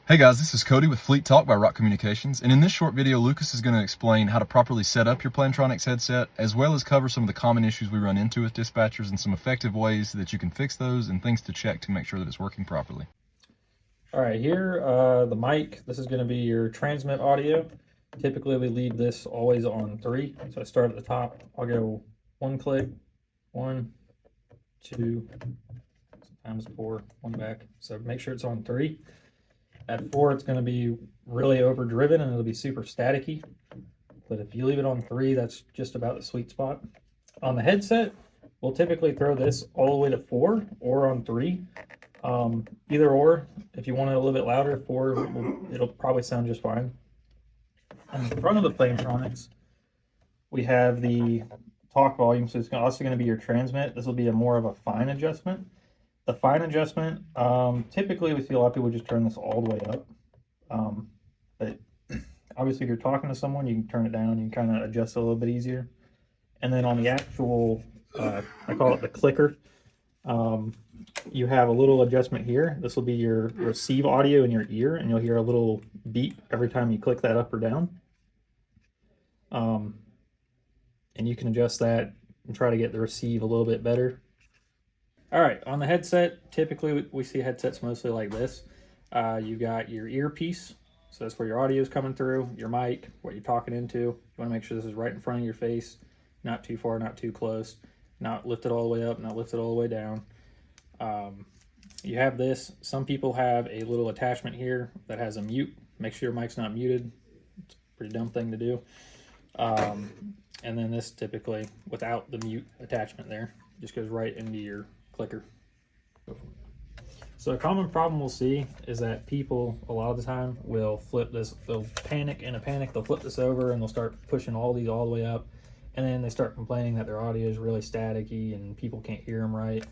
Hey guys, this is Cody with Fleet Talk by Rock Communications, and in this short video, Lucas is going to explain how to properly set up your Plantronics headset, as well as cover some of the common issues we run into with dispatchers and some effective ways that you can fix those and things to check to make sure that it's working properly. All right, here, the mic, this is going to be your transmit audio. Typically, we leave this always on 3. So I start at the top. I'll go 1 click, 1, 2, sometimes 4, 1 back. So make sure it's on 3. At 4, it's going to be really overdriven and it'll be super staticky. But if you leave it on 3, that's just about the sweet spot. On the headset, we'll typically throw this all the way to 4 or on 3. Either or, if you want it a little bit louder, 4, it'll probably sound just fine. On the front of the Plantronics, we have the talk volume, so it's also going to be your transmit. This will be more of a fine adjustment. The fine adjustment, typically we see a lot of people just turn this all the way up. But obviously if you're talking to someone, you can turn it down, you can kind of adjust it a little bit easier. And then on the actual, I call it the clicker, you have a little adjustment here. This will be your receive audio in your ear, and you'll hear a little beep every time you click that up or down. And you can adjust that and try to get the receive a little bit better. All right, on the headset, typically we see headsets mostly like this. You got your earpiece, so that's where your audio is coming through, your mic, what you're talking into. You want to make sure this is right in front of your face, not too far, not too close, not lifted all the way up, not lifted all the way down. You have this. Some people have a little attachment here that has a mute. Make sure your mic's not muted. It's a pretty dumb thing to do. And then this typically, without the mute attachment there, just goes right into your clicker. So a common problem we'll see is that people a lot of the time will flip this, they'll panic, in a panic they'll flip this over and they'll start pushing all these all the way up, and then they start complaining that their audio is really staticky and people can't hear them right.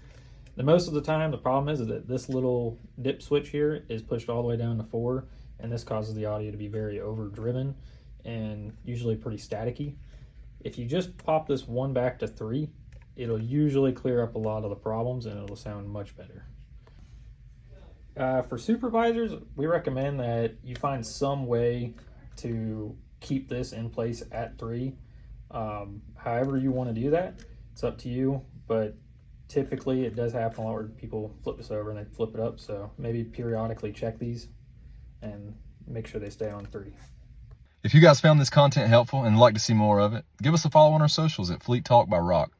The most of the time the problem is that this little dip switch here is pushed all the way down to 4, and this causes the audio to be very overdriven and usually pretty staticky. If you just pop this 1 back to 3, it'll usually clear up a lot of the problems and it'll sound much better. For supervisors, we recommend that you find some way to keep this in place at 3. However you want to do that, it's up to you, but typically it does happen a lot where people flip this over and they flip it up, so maybe periodically check these and make sure they stay on 3. If you guys found this content helpful and like to see more of it, give us a follow on our socials at Fleet Talk by Rock.